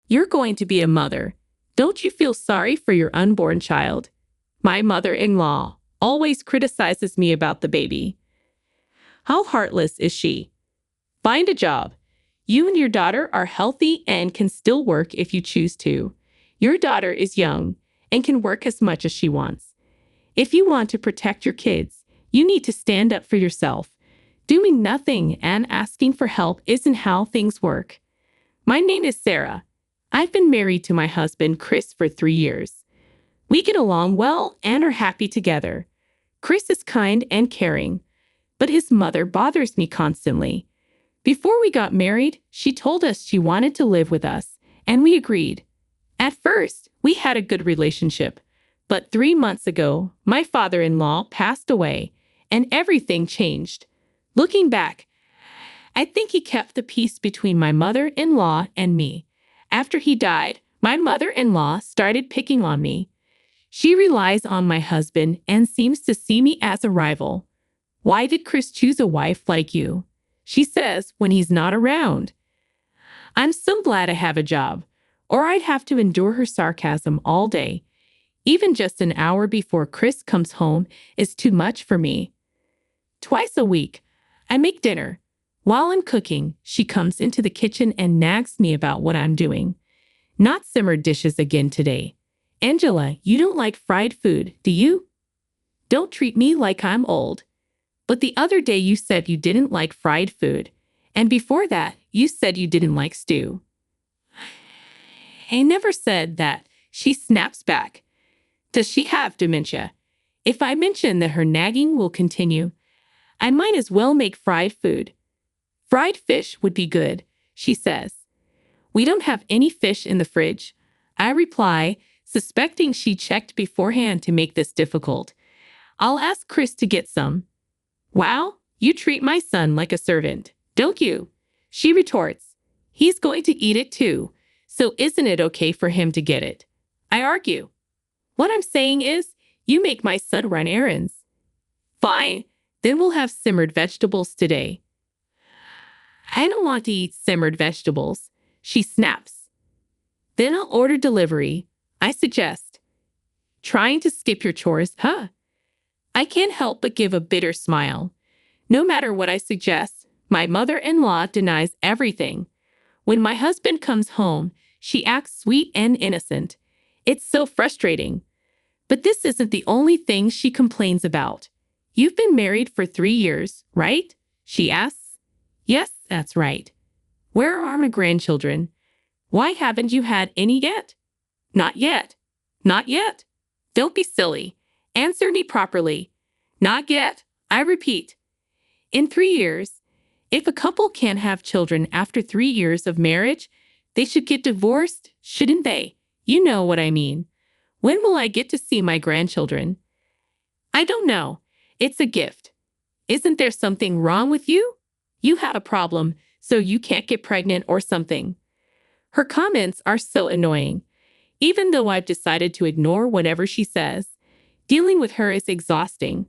You're going to be a mother. Don't you feel sorry for your unborn child? My mother-in-law always criticizes me about the baby. How heartless is she? Find a job. You and your daughter are healthy and can still work if you choose to. Your daughter is young and can work as much as she wants. If you want to protect your kids, you need to stand up for yourself. Doing nothing and asking for help isn't how things work. My name is Sarah. I've been married to my husband, Chris, for 3 years. We get along well and are happy together. Chris is kind and caring, but his mother bothers me constantly. Before we got married, she told us she wanted to live with us, and we agreed. At first, we had a good relationship, but 3 months ago, my father-in-law passed away, and everything changed. Looking back, I think he kept the peace between my mother-in-law and me. After he died, my mother-in-law started picking on me. She relies on my husband and seems to see me as a rival. Why did Chris choose a wife like you? She says when he's not around. I'm so glad I have a job, or I'd have to endure her sarcasm all day. Even just an hour before Chris comes home is too much for me. Twice a week, I make dinner. While I'm cooking, she comes into the kitchen and nags me about what I'm doing. Not simmered dishes again today. Angela, you don't like fried food, do you? Don't treat me like I'm old. But the other day you said you didn't like fried food, and before that, you said you didn't like stew. I never said that. She snaps back. Does she have dementia? If I mention that her nagging will continue, I might as well make fried food. Fried fish would be good, she says. We don't have any fish in the fridge. I reply, suspecting she checked beforehand to make this difficult. I'll ask Chris to get some. Wow, you treat my son like a servant, don't you? She retorts. He's going to eat it too, so isn't it okay for him to get it? I argue. What I'm saying is, you make my son run errands. Fine, then we'll have simmered vegetables today. I don't want to eat simmered vegetables, she snaps. Then I'll order delivery, I suggest. Trying to skip your chores, huh? I can't help but give a bitter smile. No matter what I suggest, my mother-in-law denies everything. When my husband comes home, she acts sweet and innocent. It's so frustrating. But this isn't the only thing she complains about. You've been married for 3 years, right? She asks. Yes, that's right. Where are my grandchildren? Why haven't you had any yet? Not yet. Not yet. Don't be silly. Answer me properly. Not yet. I repeat. In 3 years, if a couple can't have children after 3 years of marriage, they should get divorced, shouldn't they? You know what I mean. When will I get to see my grandchildren? I don't know. It's a gift. Isn't there something wrong with you? You had a problem, so you can't get pregnant or something. Her comments are so annoying. Even though I've decided to ignore whatever she says, dealing with her is exhausting.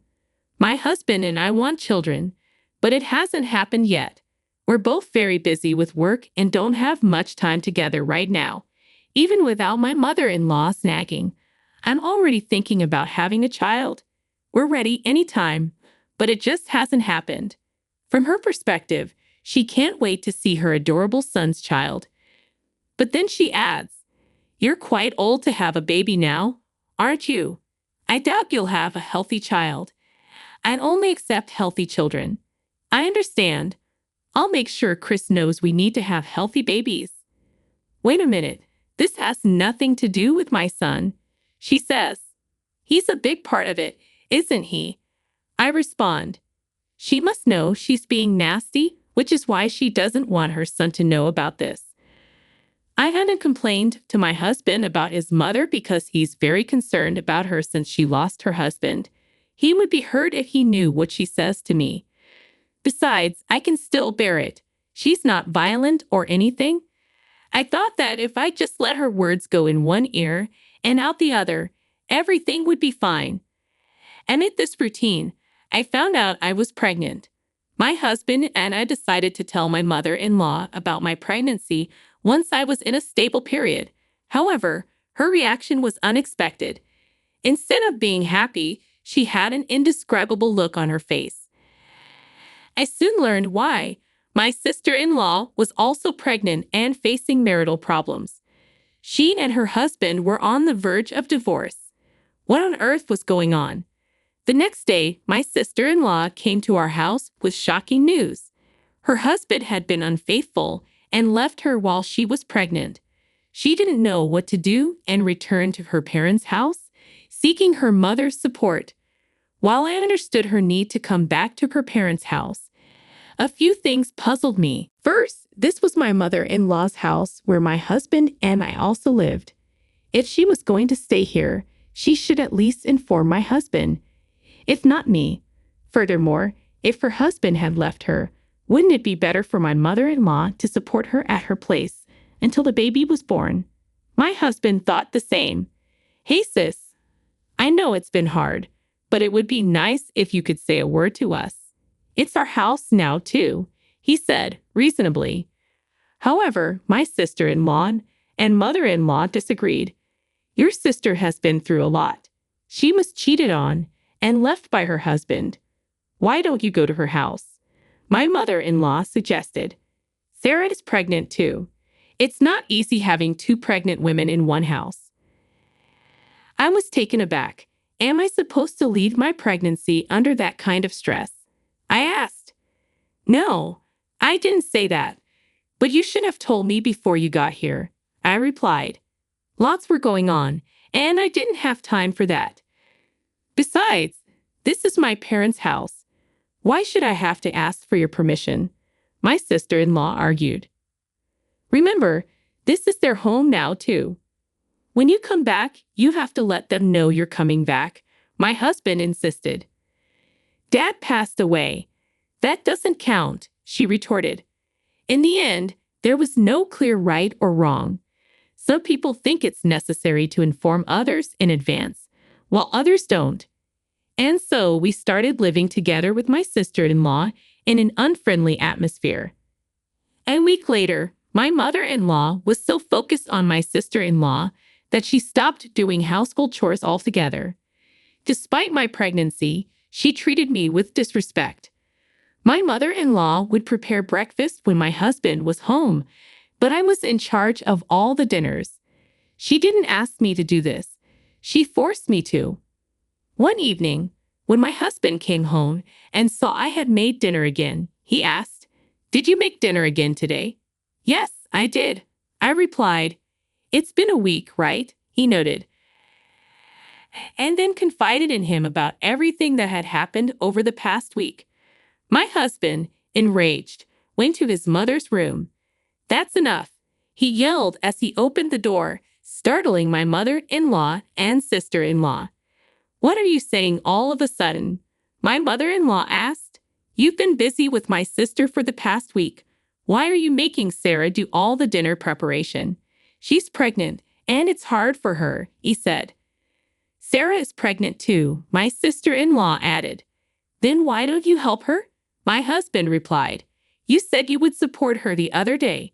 My husband and I want children, but it hasn't happened yet. We're both very busy with work and don't have much time together right now. Even without my mother-in-law nagging, I'm already thinking about having a child. We're ready anytime, but it just hasn't happened. From her perspective, she can't wait to see her adorable son's child. But then she adds, "You're quite old to have a baby now, aren't you? I doubt you'll have a healthy child. I'd only accept healthy children. I understand. I'll make sure Chris knows we need to have healthy babies." Wait a minute. This has nothing to do with my son, she says. He's a big part of it, isn't he? I respond. She must know she's being nasty, which is why she doesn't want her son to know about this. I hadn't complained to my husband about his mother because he's very concerned about her since she lost her husband. He would be hurt if he knew what she says to me. Besides, I can still bear it. She's not violent or anything. I thought that if I just let her words go in one ear and out the other, everything would be fine. Amid this routine, I found out I was pregnant. My husband and I decided to tell my mother-in-law about my pregnancy once I was in a stable period. However, her reaction was unexpected. Instead of being happy, she had an indescribable look on her face. I soon learned why. My sister-in-law was also pregnant and facing marital problems. She and her husband were on the verge of divorce. What on earth was going on? The next day, my sister-in-law came to our house with shocking news. Her husband had been unfaithful and left her while she was pregnant. She didn't know what to do and returned to her parents' house, seeking her mother's support. While I understood her need to come back to her parents' house, a few things puzzled me. First, this was my mother-in-law's house where my husband and I also lived. If she was going to stay here, she should at least inform my husband, if not me. Furthermore, if her husband had left her, wouldn't it be better for my mother-in-law to support her at her place until the baby was born? My husband thought the same. Hey sis, I know it's been hard, but it would be nice if you could say a word to us. It's our house now too, he said reasonably. However, my sister-in-law and mother-in-law disagreed. Your sister has been through a lot. She was cheated on and left by her husband. Why don't you go to her house? My mother-in-law suggested. Sarah is pregnant too. It's not easy having two pregnant women in one house. I was taken aback. Am I supposed to leave my pregnancy under that kind of stress? I asked. No, I didn't say that. But you should have told me before you got here, I replied. Lots were going on, and I didn't have time for that. Besides, this is my parents' house. Why should I have to ask for your permission? My sister-in-law argued. Remember, this is their home now, too. When you come back, you have to let them know you're coming back, my husband insisted. Dad passed away. That doesn't count, she retorted. In the end, there was no clear right or wrong. Some people think it's necessary to inform others in advance, while others don't. And so we started living together with my sister-in-law in an unfriendly atmosphere. A week later, my mother-in-law was so focused on my sister-in-law that she stopped doing household chores altogether. Despite my pregnancy, she treated me with disrespect. My mother-in-law would prepare breakfast when my husband was home, but I was in charge of all the dinners. She didn't ask me to do this. She forced me to. One evening, when my husband came home and saw I had made dinner again, he asked, "Did you make dinner again today?" "Yes, I did," I replied. "It's been a week, right?" he noted, and then confided in him about everything that had happened over the past week. My husband, enraged, went to his mother's room. "That's enough," he yelled as he opened the door, startling my mother-in-law and sister-in-law. "What are you saying all of a sudden?" my mother-in-law asked. "You've been busy with my sister for the past week. Why are you making Sarah do all the dinner preparation? She's pregnant, and it's hard for her," he said. "Sarah is pregnant too," my sister-in-law added. "Then why don't you help her?" my husband replied. "You said you would support her the other day."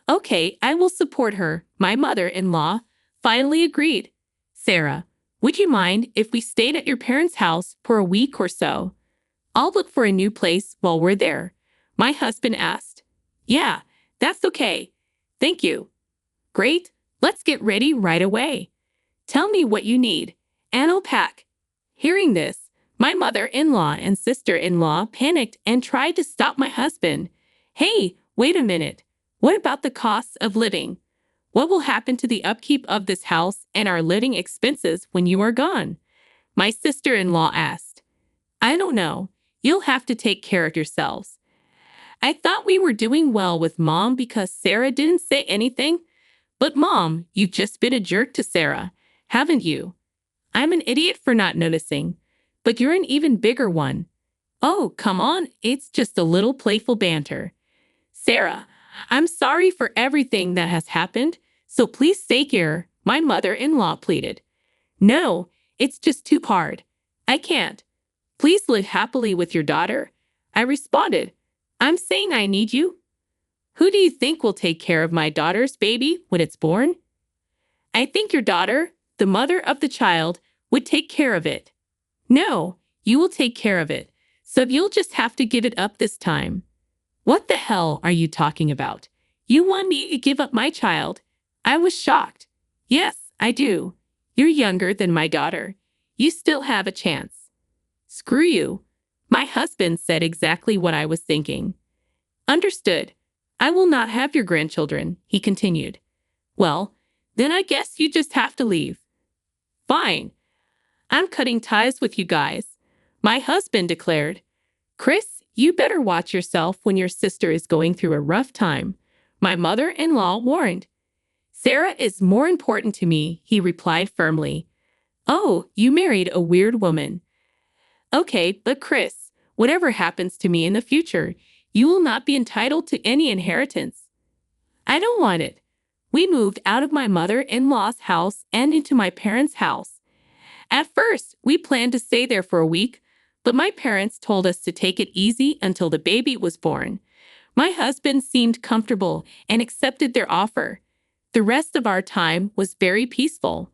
"Okay, I will support her," my mother-in-law finally agreed. "Sarah, would you mind if we stayed at your parents' house for a week or so? I'll look for a new place while we're there," my husband asked. "Yeah, that's okay. Thank you." "Great, let's get ready right away. Tell me what you need, and I'll pack." Hearing this, my mother-in-law and sister-in-law panicked and tried to stop my husband. "Hey, wait a minute. What about the costs of living? What will happen to the upkeep of this house and our living expenses when you are gone?" my sister-in-law asked. "I don't know. You'll have to take care of yourselves." I thought we were doing well with Mom because Sarah didn't say anything. But Mom, you've just been a jerk to Sarah, haven't you? I'm an idiot for not noticing, but you're an even bigger one. Oh, come on, it's just a little playful banter. Sarah, I'm sorry for everything that has happened, so please stay here, my mother-in-law pleaded. No, it's just too hard. I can't. Please live happily with your daughter, I responded. I'm saying I need you. Who do you think will take care of my daughter's baby when it's born? I think your daughter, the mother of the child, would take care of it. No, you will take care of it, so you'll just have to give it up this time. What the hell are you talking about? You want me to give up my child? I was shocked. Yes, I do. You're younger than my daughter. You still have a chance. Screw you. My husband said exactly what I was thinking. Understood. I will not have your grandchildren, he continued. Well, then I guess you just have to leave. Fine. I'm cutting ties with you guys, my husband declared. Chris, you better watch yourself when your sister is going through a rough time, my mother-in-law warned. Sarah is more important to me, he replied firmly. Oh, you married a weird woman. Okay, but Chris, whatever happens to me in the future, you will not be entitled to any inheritance. I don't want it. We moved out of my mother-in-law's house and into my parents' house. At first, we planned to stay there for a week, but my parents told us to take it easy until the baby was born. My husband seemed comfortable and accepted their offer. The rest of our time was very peaceful.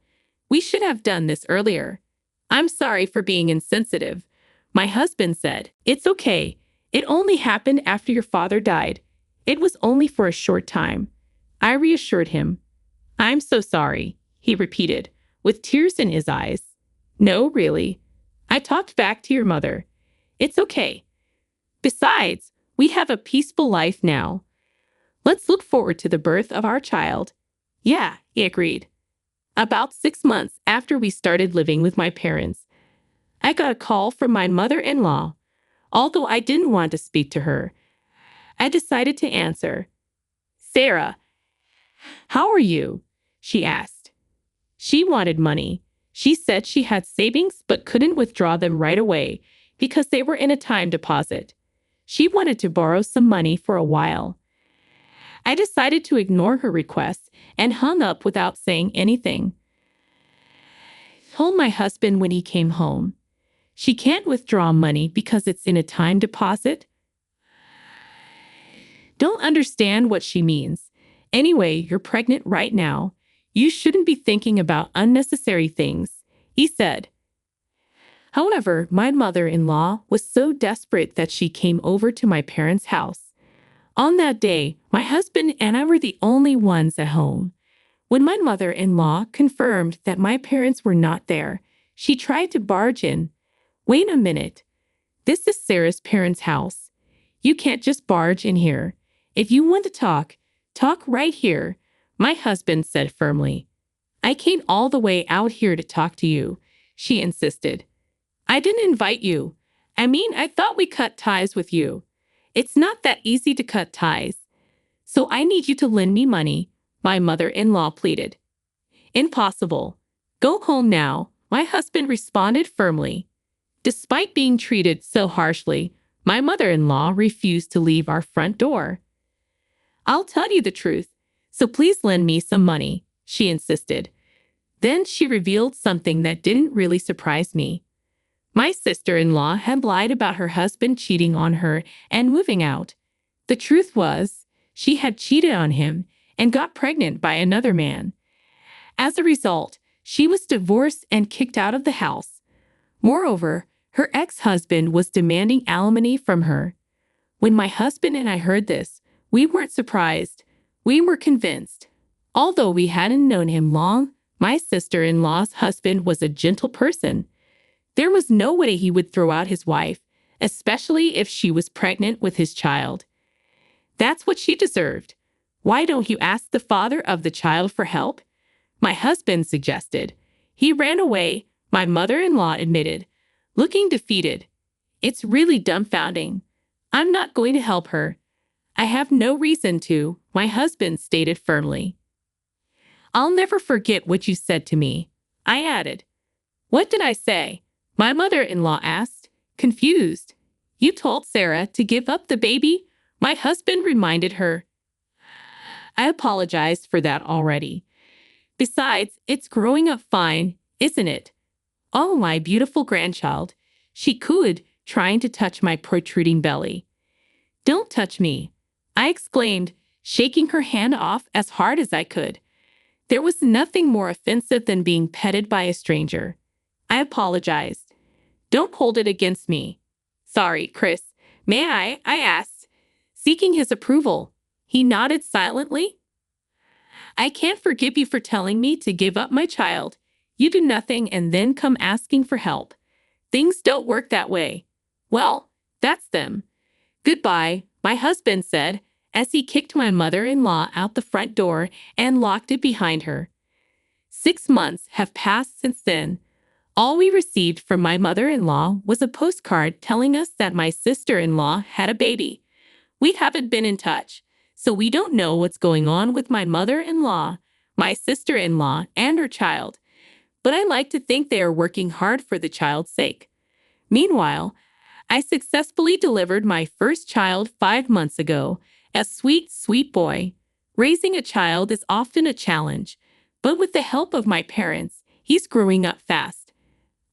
We should have done this earlier. I'm sorry for being insensitive, my husband said. It's okay. It only happened after your father died. It was only for a short time. I reassured him. I'm so sorry, he repeated, with tears in his eyes. No, really. I talked back to your mother. It's okay. Besides, we have a peaceful life now. Let's look forward to the birth of our child. Yeah, he agreed. About 6 months after we started living with my parents, I got a call from my mother-in-law. Although I didn't want to speak to her, I decided to answer. Sarah, how are you? She asked. She wanted money. She said she had savings but couldn't withdraw them right away because they were in a time deposit. She wanted to borrow some money for a while. I decided to ignore her request and hung up without saying anything. I told my husband when he came home. She can't withdraw money because it's in a time deposit. Don't understand what she means. Anyway, you're pregnant right now. You shouldn't be thinking about unnecessary things, he said. However, my mother-in-law was so desperate that she came over to my parents' house. On that day, my husband and I were the only ones at home. When my mother-in-law confirmed that my parents were not there, she tried to barge in. Wait a minute. This is Sarah's parents' house. You can't just barge in here. If you want to talk right here, my husband said firmly. I came all the way out here to talk to you, she insisted. I didn't invite you. I thought we cut ties with you. It's not that easy to cut ties. So I need you to lend me money, my mother-in-law pleaded. Impossible. Go home now, my husband responded firmly. Despite being treated so harshly, my mother-in-law refused to leave our front door. I'll tell you the truth, so please lend me some money, she insisted. Then she revealed something that didn't really surprise me. My sister-in-law had lied about her husband cheating on her and moving out. The truth was, she had cheated on him and got pregnant by another man. As a result, she was divorced and kicked out of the house. Moreover, her ex-husband was demanding alimony from her. When my husband and I heard this, we weren't surprised. We were convinced. Although we hadn't known him long, my sister-in-law's husband was a gentle person. There was no way he would throw out his wife, especially if she was pregnant with his child. That's what she deserved. Why don't you ask the father of the child for help? My husband suggested. He ran away, my mother-in-law admitted, looking defeated. It's really dumbfounding. I'm not going to help her. I have no reason to, my husband stated firmly. I'll never forget what you said to me, I added. What did I say? My mother-in-law asked, confused. You told Sarah to give up the baby? My husband reminded her. I apologized for that already. Besides, it's growing up fine, isn't it? Oh, my beautiful grandchild, she cooed, trying to touch my protruding belly. Don't touch me, I exclaimed, shaking her hand off as hard as I could. There was nothing more offensive than being petted by a stranger. I apologized. Don't hold it against me. Sorry, Chris. May I asked, seeking his approval. He nodded silently. I can't forgive you for telling me to give up my child. You do nothing and then come asking for help. Things don't work that way. Well, that's them. Goodbye, my husband said, as he kicked my mother-in-law out the front door and locked it behind her. 6 months have passed since then. All we received from my mother-in-law was a postcard telling us that my sister-in-law had a baby. We haven't been in touch, so we don't know what's going on with my mother-in-law, my sister-in-law, and her child. But I like to think they are working hard for the child's sake. Meanwhile, I successfully delivered my first child 5 months ago, a sweet, sweet boy. Raising a child is often a challenge, but with the help of my parents, he's growing up fast.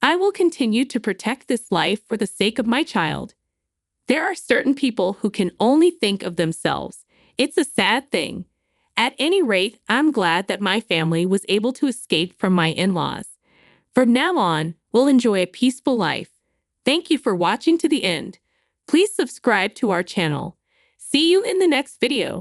I will continue to protect this life for the sake of my child. There are certain people who can only think of themselves. It's a sad thing. At any rate, I'm glad that my family was able to escape from my in-laws. From now on, we'll enjoy a peaceful life. Thank you for watching to the end. Please subscribe to our channel. See you in the next video.